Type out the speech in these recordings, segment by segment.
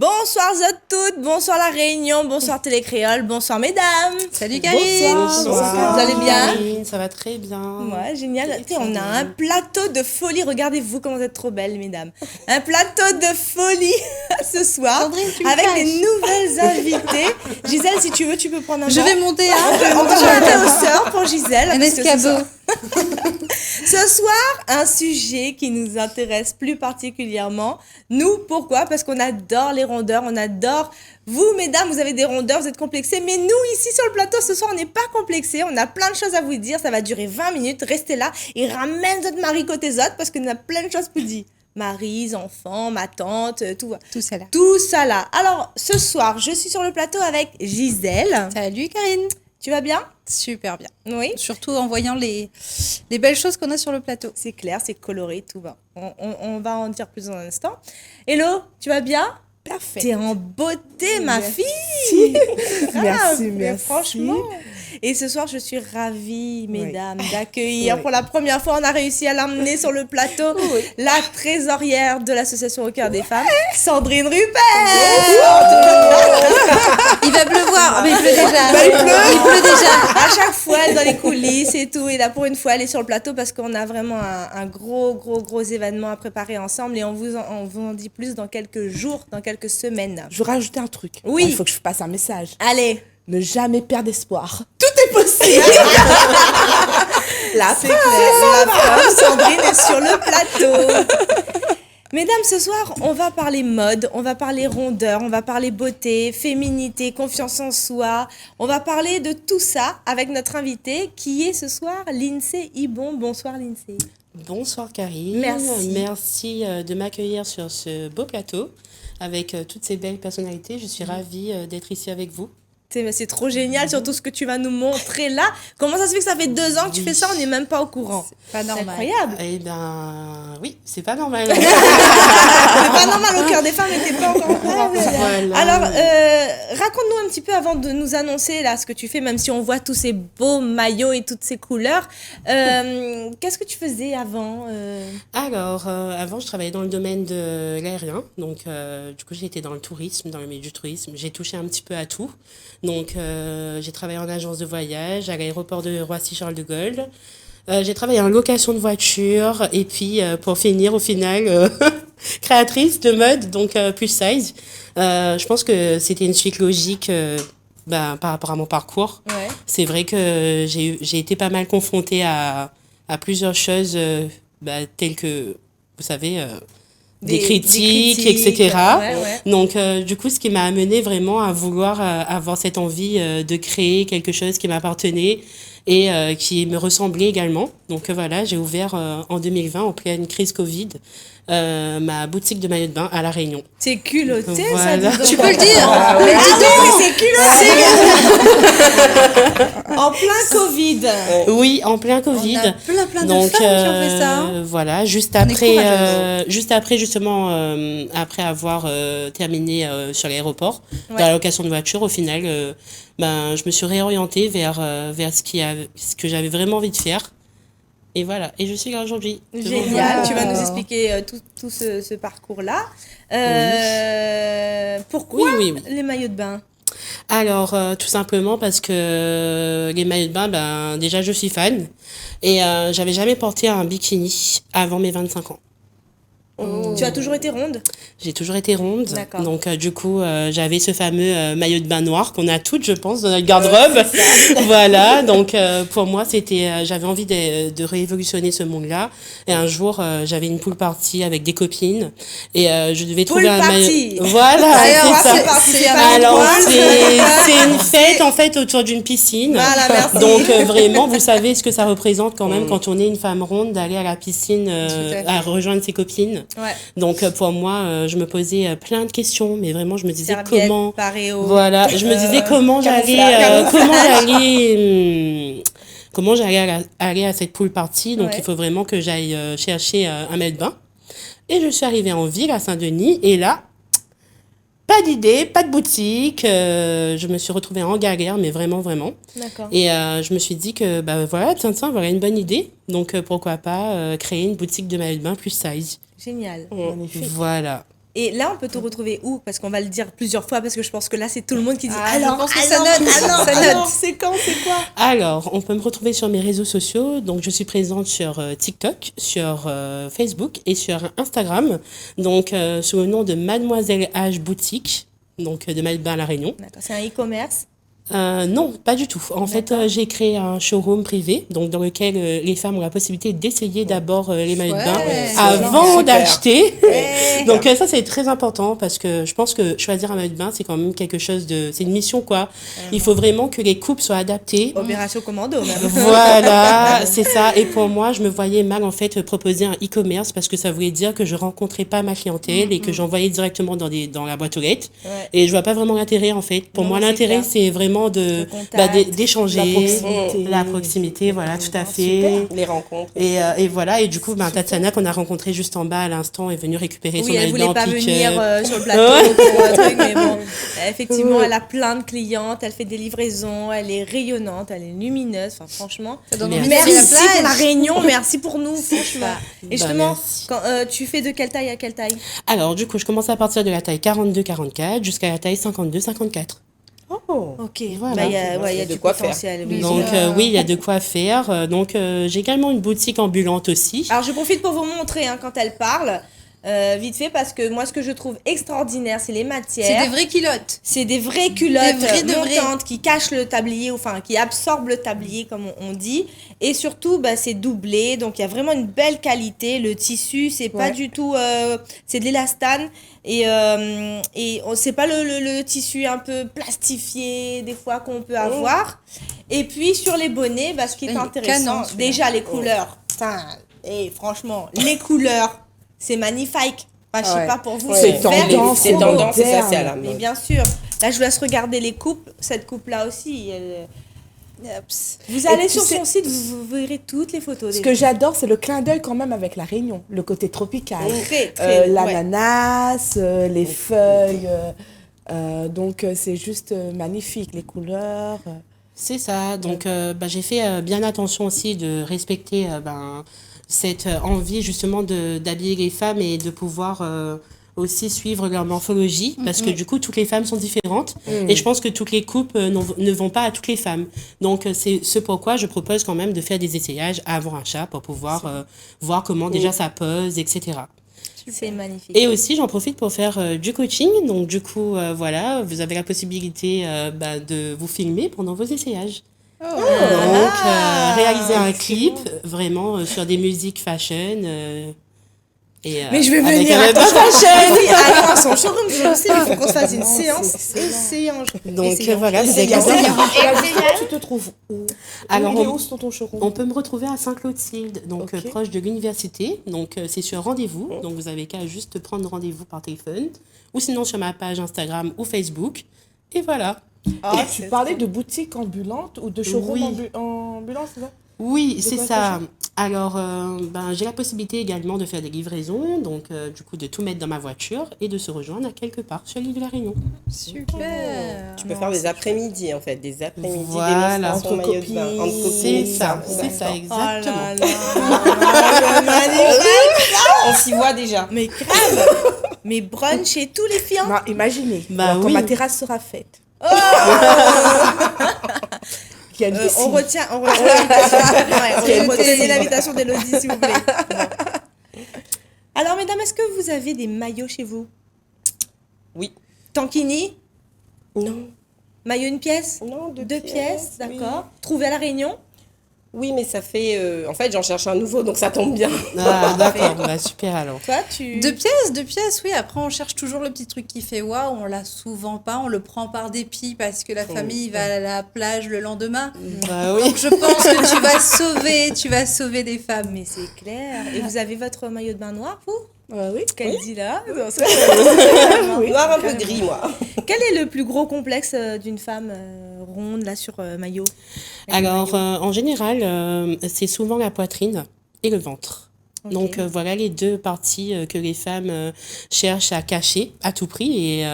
Bonsoir à toutes, bonsoir la Réunion, bonsoir Télécréole, bonsoir mesdames. Salut Karine. Bonsoir. Vous allez bien? Ça va très bien. Ouais, génial. On a un plateau de folie. Regardez-vous comment vous êtes trop belles, mesdames. Un plateau de folie ce soir avec des nouvelles invitées. Gisèle, si tu veux, tu peux prendre un banc. Je vais monter On va monter au sort pour Gisèle. un escabeau. Ce soir, un sujet qui nous intéresse plus particulièrement. Nous, pourquoi? Parce qu'on adore les rondeurs, on adore... Vous, mesdames, vous avez des rondeurs, vous êtes complexées, mais nous, ici sur le plateau, ce soir, on n'est pas complexés, on a plein de choses à vous dire, ça va durer 20 minutes, restez là et ramène votre mari côté autres parce qu'on a plein de choses pour dire. Maris, enfants, ma tante, tout ça là. Tout ça là. Alors, ce soir, je suis sur le plateau avec Gisèle. Salut Karine. Tu vas bien? Super bien. Oui. Surtout en voyant les belles choses qu'on a sur le plateau. C'est clair, c'est coloré, tout va. On va en dire plus dans un instant. Hello, tu vas bien? Parfait. T'es en beauté, ma fille. Merci. Franchement. Et ce soir, je suis ravie, mesdames, d'accueillir. Pour la première fois, on a réussi à l'emmener sur le plateau la trésorière de l'association Au Cœur des Femmes, Sandrine Rupert. Il va pleuvoir. Mais il pleut déjà. Il pleut déjà. À chaque fois, elle est dans les coulisses et tout. Et là, pour une fois, elle est sur le plateau parce qu'on a vraiment un gros événement à préparer ensemble. Et on vous en dit plus dans quelques jours, dans quelques semaines. Je veux rajouter un truc. Oui. Il faut que je passe un message. Allez. Ne jamais perdre espoir. Tout est possible. C'est clair. La femme, Sandrine est sur le plateau. Mesdames, ce soir, on va parler mode, on va parler rondeur, on va parler beauté, féminité, confiance en soi. On va parler de tout ça avec notre invitée qui est ce soir Lindsay Ibon. Bonsoir Lindsay. Bonsoir Karine. Merci de m'accueillir sur ce beau plateau avec toutes ces belles personnalités. Je suis ravie d'être ici avec vous. C'est trop génial, surtout ce que tu vas nous montrer là. Comment ça se fait que ça fait 2 ans que tu fais ça, on n'est même pas au courant? C'est pas normal. C'est incroyable. Eh bien, oui, c'est pas normal. C'est pas normal, Au Cœur des Femmes, mais t'es pas encore au courant. Voilà. Alors, raconte-nous un petit peu avant de nous annoncer là ce que tu fais, même si on voit tous ces beaux maillots et toutes ces couleurs. Qu'est-ce que tu faisais avant Alors, avant, je travaillais dans le domaine de l'aérien. Donc, du coup, j'étais dans le tourisme, dans le milieu du tourisme. J'ai touché un petit peu à tout. Donc, j'ai travaillé en agence de voyage à l'aéroport de Roissy-Charles de Gaulle. J'ai travaillé en location de voiture. Et puis, pour finir, au final, créatrice de mode, donc plus size. Je pense que c'était une suite logique par rapport à mon parcours. Ouais. C'est vrai que j'ai été pas mal confrontée à plusieurs choses telles que, vous savez... Des critiques, etc. Ouais. Donc, du coup, ce qui m'a amené vraiment à vouloir avoir cette envie de créer quelque chose qui m'appartenait et qui me ressemblait également. Donc, voilà, j'ai ouvert en 2020, en pleine crise Covid, ma boutique de maillots de bain à La Réunion. C'est culotté, Voilà. ça, dis donc. Tu peux le dire. Mais dis donc, mais c'est culotté. En plein Covid. Oui, en plein Covid. On a plein de Donc, femmes qui ont fait ça. voilà, juste On est après, courageuses. justement, après avoir terminé sur l'aéroport, Ouais. dans la location de voiture, au final, je me suis réorientée vers ce que j'avais vraiment envie de faire. Et voilà, et je suis là aujourd'hui. Génial, tu vas nous expliquer tout ce parcours-là. Pourquoi Oui. les maillots de bain? Alors, tout simplement parce que les maillots de bain, déjà, je suis fan. Et j'avais jamais porté un bikini avant mes 25 ans. Tu as toujours été ronde? J'ai toujours été ronde. D'accord. Donc, du coup, j'avais ce fameux maillot de bain noir qu'on a toutes, je pense, dans notre garde-robe. Voilà. Donc, pour moi, j'avais envie de révolutionner ce monde-là. Et un jour, j'avais une pool party avec des copines. Et je devais trouver un maillot. Voilà, c'est ça. Alors, c'est une fête, en fait, autour d'une piscine. Voilà, merci. Donc, vraiment, vous savez ce que ça représente quand même quand on est une femme ronde d'aller à la piscine, à rejoindre ses copines. Ouais. Donc pour moi, je me posais plein de questions, mais vraiment je me disais Serviette, comment, paréo. voilà, je me disais comment j'allais aller à cette pool party. Donc il faut vraiment que j'aille chercher un maillot de bain. Et je suis arrivée en ville à Saint-Denis et là, pas d'idée, pas de boutique. Je me suis retrouvée en galère, mais vraiment. D'accord. Et je me suis dit que voilà, voilà une bonne idée. Donc pourquoi pas créer une boutique de maillot de bain plus size. Génial. Voilà. Et là, on peut te retrouver où? Parce qu'on va le dire plusieurs fois, parce que je pense que là, c'est tout le monde qui dit je pense que ça note, ça note. c'est quand, c'est quoi? Alors, on peut me retrouver sur mes réseaux sociaux. Donc, je suis présente sur TikTok, sur Facebook et sur Instagram. Donc, sous le nom de Mademoiselle H Boutique, donc de Malte-Bain à La Réunion. D'accord, c'est un e-commerce. Non, pas du tout. En fait, j'ai créé un showroom privé, donc dans lequel les femmes ont la possibilité d'essayer d'abord les maillots de bain avant Super. d'acheter. Ouais. Donc ça, c'est très important parce que je pense que choisir un maillot de bain, c'est quand même quelque chose de... C'est une mission, quoi. Il faut vraiment que les coupes soient adaptées. Opération Commando, même. Voilà, c'est ça. Et pour moi, je me voyais mal, en fait, proposer un e-commerce parce que ça voulait dire que je rencontrais pas ma clientèle et que j'envoyais directement dans la boîte aux lettres. Ouais. Et je vois pas vraiment l'intérêt, en fait. Pour Non, moi, c'est l'intérêt, clair. c'est vraiment Le contact, d'échanger, proximité. la proximité, voilà, tout à fait. Les rencontres. Et voilà, et du coup, Tatiana, qu'on a rencontré juste en bas à l'instant, est venue récupérer son Oui, elle maillot de voulait bain pas pick-up. venir sur le plateau pour un truc, mais bon, effectivement, elle a plein de clientes, elle fait des livraisons, elle est rayonnante, elle est lumineuse, enfin franchement. Ça donne Merci. envie d'aller à Merci la pour plage. la réunion, merci pour nous, franchement. Et justement, merci. quand, tu fais de quelle taille à quelle taille? Alors, du coup, je commence à partir de la taille 42-44 jusqu'à la taille 52-54. Oh. Ok, Voilà. bah, il y a, ouais, il y a Il y a de du quoi faire. potentiel. Oui. Donc, oui, il y a de quoi faire. Donc, j'ai également une boutique ambulante aussi. Alors, je profite pour vous montrer quand elle parle, vite fait, parce que moi, ce que je trouve extraordinaire, c'est les matières. C'est des vraies culottes. C'est des vraies culottes Des vraies de vraies. montantes qui cachent le tablier, enfin qui absorbent le tablier comme on dit. Et surtout, bah, c'est doublé, donc il y a vraiment une belle qualité. Le tissu, c'est pas Ouais. du tout, c'est de l'élastane et c'est pas le tissu un peu plastifié des fois qu'on peut avoir. Et puis sur les bonnets, bah, ce qui est Il est intéressant, canon, celui-là. déjà les couleurs. Putain, et franchement, les couleurs, c'est magnifique. Enfin, je sais Ouais. pas pour vous, C'est vert et tendance, trop c'est beau. tendance, c'est ça, c'est à la Mais mode. bien sûr. Là, je vous laisse regarder les coupes. Cette coupe-là aussi. Vous allez tu sur sais- son site, vous verrez toutes les photos. Ce des que j'adore, c'est le clin d'œil quand même avec la Réunion, le côté tropical. Très, très. L'ananas, les feuilles. Donc, c'est juste magnifique, les couleurs. C'est ça. Donc, j'ai fait bien attention aussi de respecter cette envie justement d'habiller les femmes et de pouvoir aussi suivre leur morphologie parce que du coup, toutes les femmes sont différentes et je pense que toutes les coupes ne vont pas à toutes les femmes. Donc, c'est ce pourquoi je propose quand même de faire des essayages avant achat pour pouvoir voir comment déjà ça pose, etc. C'est magnifique. Et aussi, j'en profite pour faire du coaching. Donc, du coup, voilà, vous avez la possibilité de vous filmer pendant vos essayages. Donc, réaliser un clip vraiment sur des musiques fashion. Mais je vais avec venir un à web ton fashion. Oui, allons à son showroom, je le sais, il faut qu'on se fasse une Non, séance. c'est excellent. Donc, Essayons. voilà, vous avez Essayons. qu'à- Tu te trouves où? Alors, Il est on- où sur ton showroom? On peut me retrouver à Saint-Claude-Silde, donc Ok. proche de l'université. Donc, c'est sur rendez-vous. Donc, vous avez qu'à juste prendre rendez-vous par téléphone ou sinon sur ma page Instagram ou Facebook. Et voilà. Et tu parlais de boutique ambulante ou de showroom Oui. ambulance, c'est ça? Oui, De c'est quoi ça. Alors, j'ai la possibilité également de faire des livraisons, donc du coup de tout mettre dans ma voiture et de se rejoindre à quelque part sur l'île de la Réunion. Super. Tu peux faire des après-midi, en fait, des après-midi Voilà. démonstration Entre maillot de bain. copines. Entre C'est copines, ça, c'est d'accord. ça, Oh là exactement. là, On s'y voit déjà. mais grave. Mais brunch chez tous les filles. Non, imaginez. Bah quand oui. ma terrasse sera faite. Il y a une On piscine. retient l'invitation. Retenez l'invitation d'Élodie, s'il vous plaît. Bon. Alors, mesdames, est-ce que vous avez des maillots chez vous? Oui. Tankini? Non. Maillot une pièce? Non, Deux pièces, oui. d'accord. Trouvé à La Réunion? Oui, mais ça fait... en fait, j'en cherche un nouveau, donc ça tombe bien. Ah, d'accord, bah, super alors. Toi, tu... Deux pièces, oui. Après, on cherche toujours le petit truc qui fait waouh. On l'a souvent pas. On le prend par dépit parce que la famille va à la plage le lendemain. Bah oui. Donc, je pense que tu vas sauver des femmes. Mais c'est clair. Et vous avez votre maillot de bain noir, vous? Oui. Qu'elle dit là? Noir un peu gris, moi. Quel est le plus gros complexe d'une femme ronde, là, sur maillot? Alors, en général, c'est souvent la poitrine et le ventre. Ok. Donc, voilà les deux parties que les femmes cherchent à cacher à tout prix. Et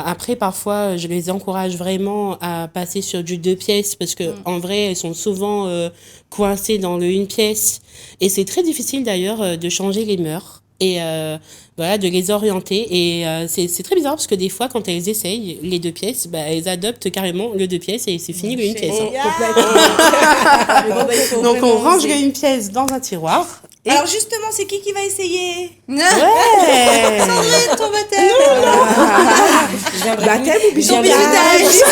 après, parfois, je les encourage vraiment à passer sur du 2 pièces parce que en vrai, elles sont souvent coincées dans le 1 pièce. Et c'est très difficile d'ailleurs de changer les mœurs. et voilà, de les orienter. Et c'est très bizarre parce que des fois, quand elles essayent les 2 pièces, bah, elles adoptent carrément le 2 pièces et c'est fini le 1 pièce. Bon, bah, il faut Donc, on vraiment range oser. le 1 pièce dans un tiroir. Et... Alors justement, c'est qui va essayer? Ouais. Ton baptême. Baptême ou Ton bizutage? bisutage.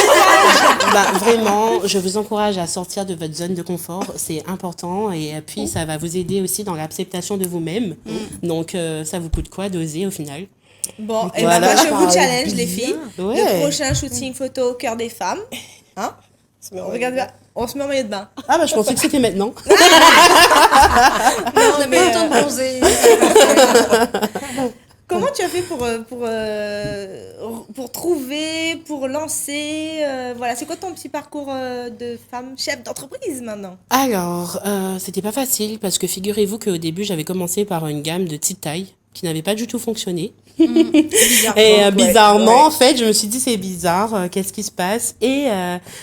Bah, vraiment, je vous encourage à sortir de votre zone de confort, c'est important et puis ça va vous aider aussi dans l'acceptation de vous-même. Donc ça vous coûte quoi d'oser au final? Bon, et Voilà. ben moi je vous Ah, challenge bien. les filles. Ouais. Le prochain shooting photo au cœur des femmes. Hein? Regarde, on se met en maillot de bain. Ah bah je pensais que c'était maintenant. On n'a pas le temps de bronzer. Comment tu as fait pour trouver, pour lancer, voilà, c'est quoi ton petit parcours de femme chef d'entreprise maintenant? Alors, c'était pas facile parce que figurez-vous qu'au début j'avais commencé par une gamme de petite taille qui n'avait pas du tout fonctionné. Et bizarrement, en fait, je me suis dit c'est bizarre, qu'est-ce qui se passe? Et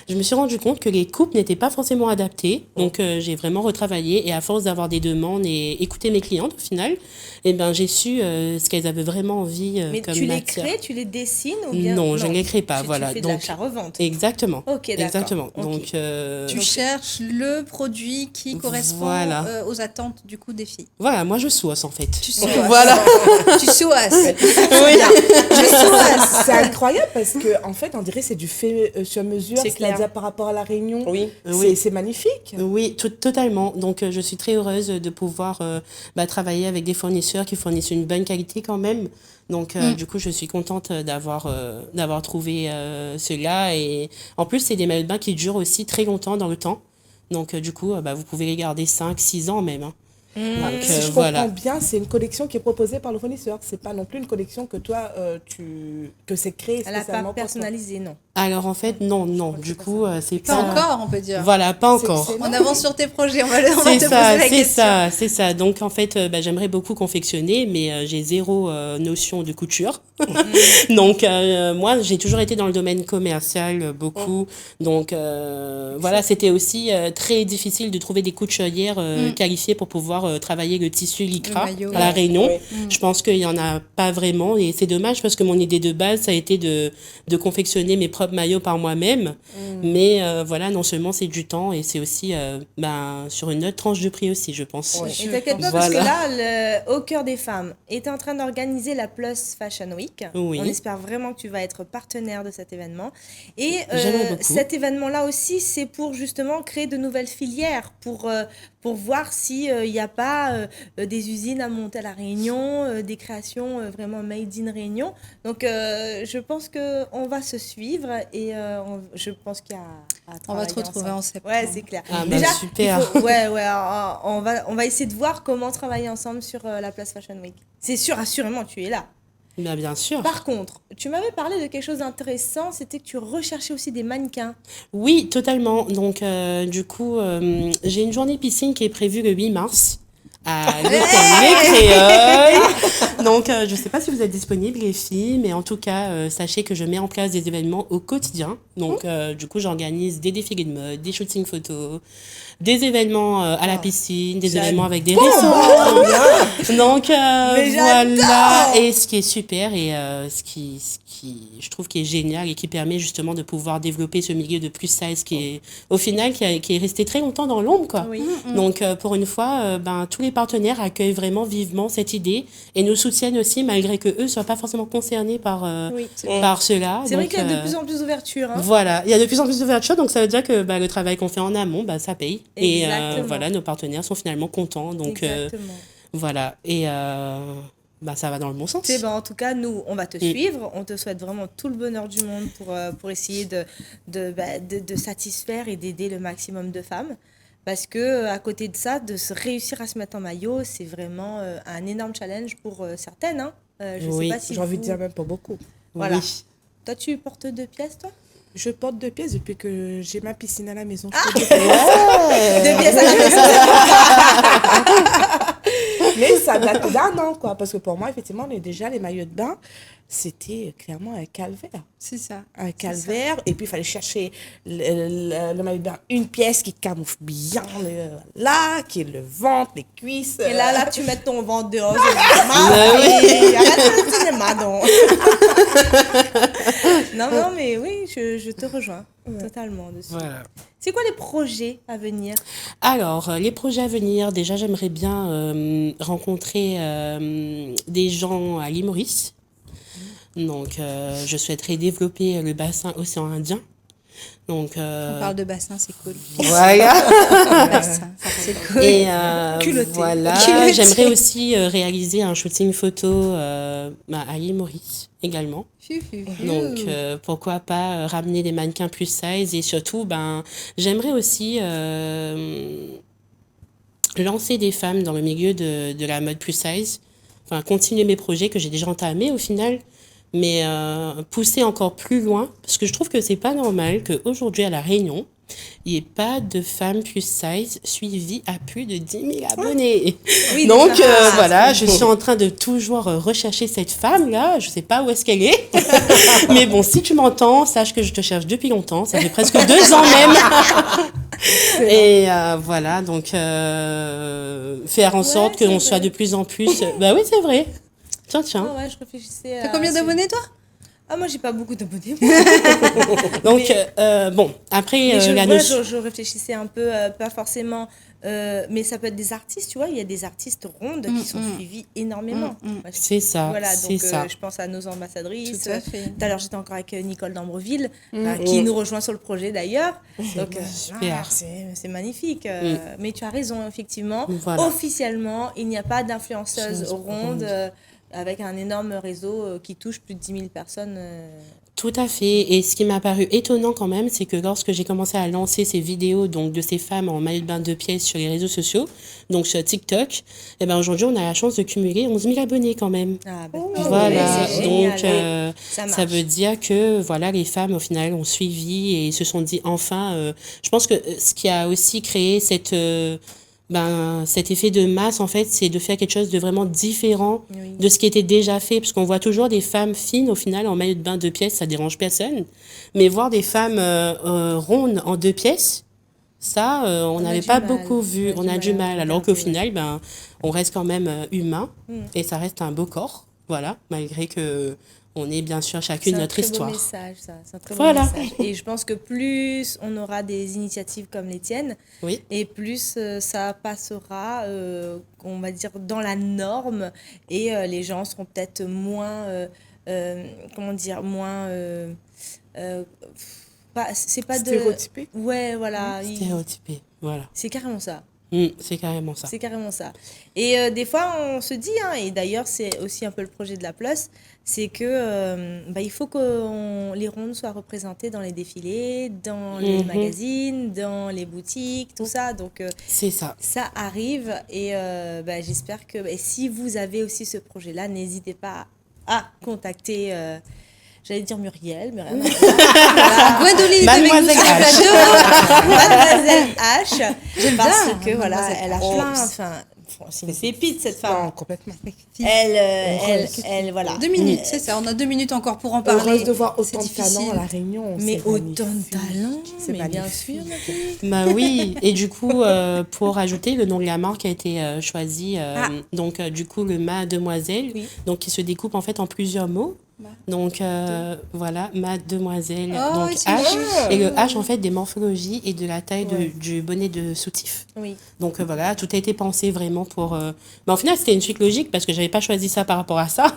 je me suis rendu compte que les coupes n'étaient pas forcément adaptées. Donc j'ai vraiment retravaillé et à force d'avoir des demandes et écouter mes clientes au final, eh ben j'ai su ce qu'elles avaient vraiment envie Mais comme tu les matière. crées, tu les dessines ou bien Non, je ne les crée pas, tu voilà. fais de Donc l'achat-revente. exactement. Ok, d'accord. Exactement. Ok. Donc Tu cherches le produit qui correspond Voilà. aux attentes du coup des filles. voilà, moi je source en fait. Tu sources. Voilà. Tu sources. Oui. Je source. C'est incroyable parce que en fait, on dirait que c'est du fait sur mesure, C'est clair. c'est-à-dire par rapport à la Réunion. Oui. Oui. C'est magnifique. Oui, totalement. Donc, je suis très heureuse de pouvoir travailler avec des fournisseurs qui fournissent une bonne qualité quand même. Donc, du coup, je suis contente d'avoir trouvé cela. Et en plus, c'est des maillots de bain qui durent aussi très longtemps dans le temps. Donc, du coup, vous pouvez les garder 5, 6 ans même. Hein. Donc, Si je comprends voilà. bien, c'est une collection qui est proposée par le fournisseur. C'est pas non plus une collection que toi, que c'est créé Elle n'a spécialement pas pour toi. personnalisé, non. Alors, en fait, non. Du coup, c'est Pas pas... encore, on peut dire. Voilà, pas encore. On avance sur tes projets, on va te C'est poser ça, la c'est question. ça, c'est ça. Donc en fait, j'aimerais beaucoup confectionner, mais j'ai zéro notion de couture. Donc moi, j'ai toujours été dans le domaine commercial beaucoup. Donc voilà, c'était aussi très difficile de trouver des couturières qualifiées pour pouvoir travailler le tissu lycra Le maillot. à la Réunion. Oui. Je pense qu'il y en a pas vraiment et c'est dommage parce que mon idée de base, ça a été de confectionner mes propres maillots par moi-même. Mais voilà, non seulement c'est du temps et c'est aussi sur une autre tranche de prix aussi, je pense. Et t'inquiète pas, parce que Voilà. là, Au cœur des femmes est en train d'organiser la Plus Fashion Week. Oui. On espère vraiment que tu vas être partenaire de cet événement. Et J'aimerais beaucoup. cet événement-là aussi, c'est pour justement créer de nouvelles filières, pour voir s'il n'y a pas des usines à monter à La Réunion, des créations vraiment made in Réunion. Donc, je pense qu'on va se suivre et je pense qu'il y a à On va travailler te retrouver ensemble. en septembre. Ouais, c'est clair. Ah, bah, Déjà, super. on va essayer de voir comment travailler ensemble sur la Place Fashion Week. C'est sûr, assurément, tu es là. Bien sûr. Par contre, tu m'avais parlé de quelque chose d'intéressant, c'était que tu recherchais aussi des mannequins. Oui, totalement. Donc, du coup, j'ai une journée piscine qui est prévue le 8 mars à l'hôtel Les Créoles. Donc, je ne sais pas si vous êtes disponibles, les filles, mais en tout cas, sachez que je mets en place des événements au quotidien. Donc, du coup, j'organise des défilés de mode, des shootings photos, des événements à la piscine, des événements avec des restaurants. Donc, voilà. Et ce qui est super et ce qui, je trouve, qui est génial et qui permet justement de pouvoir développer ce milieu de plus size qui est, au final, qui est resté très longtemps dans l'ombre, quoi. Oui. Donc, pour une fois, tous les partenaires accueillent vraiment vivement cette idée et nous soutiennent aussi, malgré que eux soient pas forcément concernés par, Oui. par cela. C'est vrai Donc, qu'il y a de plus en plus d'ouverture. Hein. voilà, il y a de plus en plus d'ouverture, donc ça veut dire que le travail qu'on fait en amont, ça paye. Et Exactement. voilà, nos partenaires sont finalement contents. Donc Exactement. voilà, et ça va dans le bon sens. Tu sais, en tout cas, nous, on va te suivre. On te souhaite vraiment tout le bonheur du monde pour essayer de satisfaire et d'aider le maximum de femmes. Parce que à côté de ça, réussir à se mettre en maillot, c'est vraiment un énorme challenge pour certaines. Hein. Je Oui, sais pas si J'ai envie de vous- dire même pas beaucoup. Voilà. Oui. Toi, tu portes 2 pièces, toi? Je porte 2 pièces depuis que j'ai ma piscine à la maison. Ah! Je fais 2 pièces. 2 pièces à la maison. Mais ça date d'un an, quoi. Parce que pour moi, effectivement, on est déjà les maillots de bain. c'était clairement un calvaire. C'est ça. Un calvaire, et puis il fallait chercher le maillot de bain, une pièce qui camoufle bien là, qui est le ventre, les cuisses. Et là, tu mets ton ventre dehors. Arrête le cinéma, donc. Non, mais oui, je te rejoins totalement dessus. Voilà. C'est quoi les projets à venir? Alors, les projets à venir, déjà, j'aimerais bien rencontrer des gens à l'île Maurice. Donc, je souhaiterais développer le bassin océan Indien. Donc, On parle de bassin, c'est cool. voilà. Bassin, c'est cool. Et Culotté. voilà, Culotté. j'aimerais aussi réaliser un shooting photo à l'île Maurice également. Donc, pourquoi pas ramener des mannequins plus size et surtout, j'aimerais aussi lancer des femmes dans le milieu de la mode plus size, enfin, continuer mes projets que j'ai déjà entamés au final, mais pousser encore plus loin, parce que je trouve que c'est pas normal qu'aujourd'hui à La Réunion, il n'y ait pas de femmes plus size suivies à plus de 10 000 abonnés. Oui, Donc déjà. voilà, je suis en train de toujours rechercher cette femme-là. Je ne sais pas où est-ce qu'elle est. Mais bon, si tu m'entends, sache que je te cherche depuis longtemps. Ça fait presque 2 ans même. Et voilà, donc faire en sorte c'est qu'on vrai. soit de plus en plus... Bah oui, c'est vrai. Tiens. Ah ouais, je réfléchissais à... T'as combien d'abonnés, toi? Ah, moi, j'ai pas beaucoup d'abonnés. Donc, bon, après, Mais la notion... je réfléchissais un peu, pas forcément, mais ça peut être des artistes, tu vois. Il y a des artistes rondes qui sont suivis énormément. Moi, C'est ça, Voilà, c'est donc ça. je pense à nos ambassadrices. Tout à fait. Tout à l'heure, j'étais encore avec Nicole d'Ambreville, qui nous rejoint sur le projet d'ailleurs. Donc, super. c'est magnifique. Mais tu as raison, effectivement. Voilà. Officiellement, il n'y a pas d'influenceuse Influenceuse ronde avec un énorme réseau qui touche plus de 10 000 personnes. Tout à fait. Et ce qui m'a paru étonnant quand même, c'est que lorsque j'ai commencé à lancer ces vidéos donc de ces femmes en maillot de bain de pièces sur les réseaux sociaux, donc sur TikTok, et ben aujourd'hui on a la chance de cumuler 11 000 abonnés quand même. Ah, ben, Voilà, c'est génial. donc Ça marche. ça veut dire que voilà, les femmes au final ont suivi et se sont dit enfin. Je pense que ce qui a aussi créé cet effet de masse, en fait, c'est de faire quelque chose de vraiment différent Oui. de ce qui était déjà fait. Parce qu'on voit toujours des femmes fines, au final, en maillot de bain 2 pièces, ça dérange personne. Mais voir des femmes rondes en 2 pièces, ça, on a n'avait du pas mal. beaucoup vu. On a du mal. Alors qu'au regarder, final, on reste quand même humain et ça reste un beau corps. Voilà, malgré que on est bien sûr chacune notre histoire. C'est un très beau message, ça. C'est un très Voilà. beau message. Et je pense que plus on aura des initiatives comme les tiennes, Oui. et plus ça passera, on va dire, dans la norme, et les gens seront peut-être moins, comment dire, moins... c'est pas de... Stéréotypé. Ouais, voilà. Stéréotypé. Voilà. C'est carrément ça. C'est carrément ça. C'est carrément ça. Et des fois, on se dit, et d'ailleurs, c'est aussi un peu le projet de la Plus, c'est que il faut que les rondes soient représentées dans les défilés, dans les magazines, dans les boutiques, tout ça. Donc, C'est ça. ça arrive. Et j'espère que si vous avez aussi ce projet-là, n'hésitez pas à contacter... J'allais dire Muriel, mais rien à voir. Gwendoline est avec nous Mademoiselle sur le H. plateau. Mademoiselle H. Parce bien, que voilà, Mademoiselle elle a H. plein. Enfin, c'est une pépite cette femme. Non, complètement. Elle, voilà. 2 minutes, c'est ça. On a 2 minutes encore pour en parler. Heureuse de voir C'est autant de difficile. talents à La Réunion. Mais c'est autant de magnifique. talent. C'est Mais bien magnifique. sûr, ma fille. Bah oui, et du coup, pour ajouter, le nom de la marque a été choisi. Donc, du coup, le Mademoiselle, Oui. donc qui se découpe en fait en plusieurs mots. Donc, voilà, Mademoiselle, Oh, donc c'est H. joli. Et le H, en fait, des morphologies et de la taille du bonnet de soutif. Oui. Donc, voilà, tout a été pensé vraiment pour... Mais au final, c'était une suite logique parce que j'avais pas choisi ça par rapport à ça.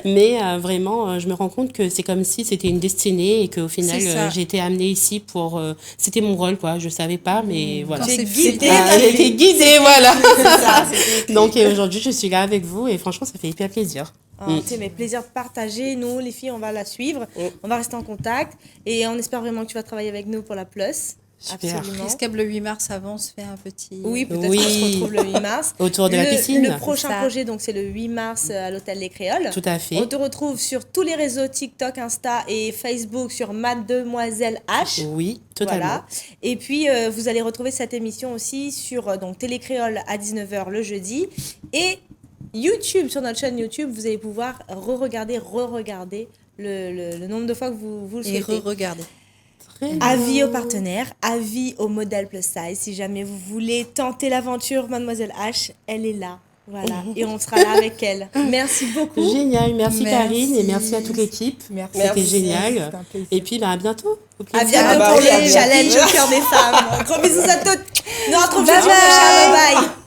Mais vraiment, je me rends compte que c'est comme si c'était une destinée et qu'au final, C'est ça. j'ai été amenée ici pour... c'était mon rôle, quoi. Je savais pas, mais voilà. Quand J'ai c'est guidé. J'ai été guidée, voilà. C'est ça, c'était- Donc et aujourd'hui, je suis là avec vous et franchement, ça fait hyper plaisir. Tu sais, mais plaisir de partager. Nous, les filles, on va la suivre. On va rester en contact. Et on espère vraiment que tu vas travailler avec nous pour la Plus. Super. Absolument. Est-ce que le 8 mars avant, on se fait un petit... Oui, peut-être Oui. qu'on se retrouve le 8 mars. Autour de la piscine. Le prochain Ça. projet, donc, c'est le 8 mars à l'hôtel Les Créoles. Tout à fait. On te retrouve sur tous les réseaux TikTok, Insta et Facebook sur Mademoiselle H. Oui, totalement. Voilà. Et puis, vous allez retrouver cette émission aussi sur donc, Télé Créole à 19h le jeudi. Et YouTube, sur notre chaîne YouTube, vous allez pouvoir re-regarder le nombre de fois que vous le Et souhaitez. re-regardez. Avis aux partenaires, avis au modèle plus size. Si jamais vous voulez tenter l'aventure, Mademoiselle H, elle est là. Voilà, et on sera là avec elle. Merci beaucoup. Génial, merci Merci. Karine et merci à toute l'équipe. Merci. C'était Merci. génial. C'était un plaisir. Et puis à bientôt. Au À plaisir. bientôt Ah bah pour oui, à le bientôt. challenge au cœur des femmes. Gros bisous à toutes. Nous on se retrouve Bye jeudi prochain. Bye bye.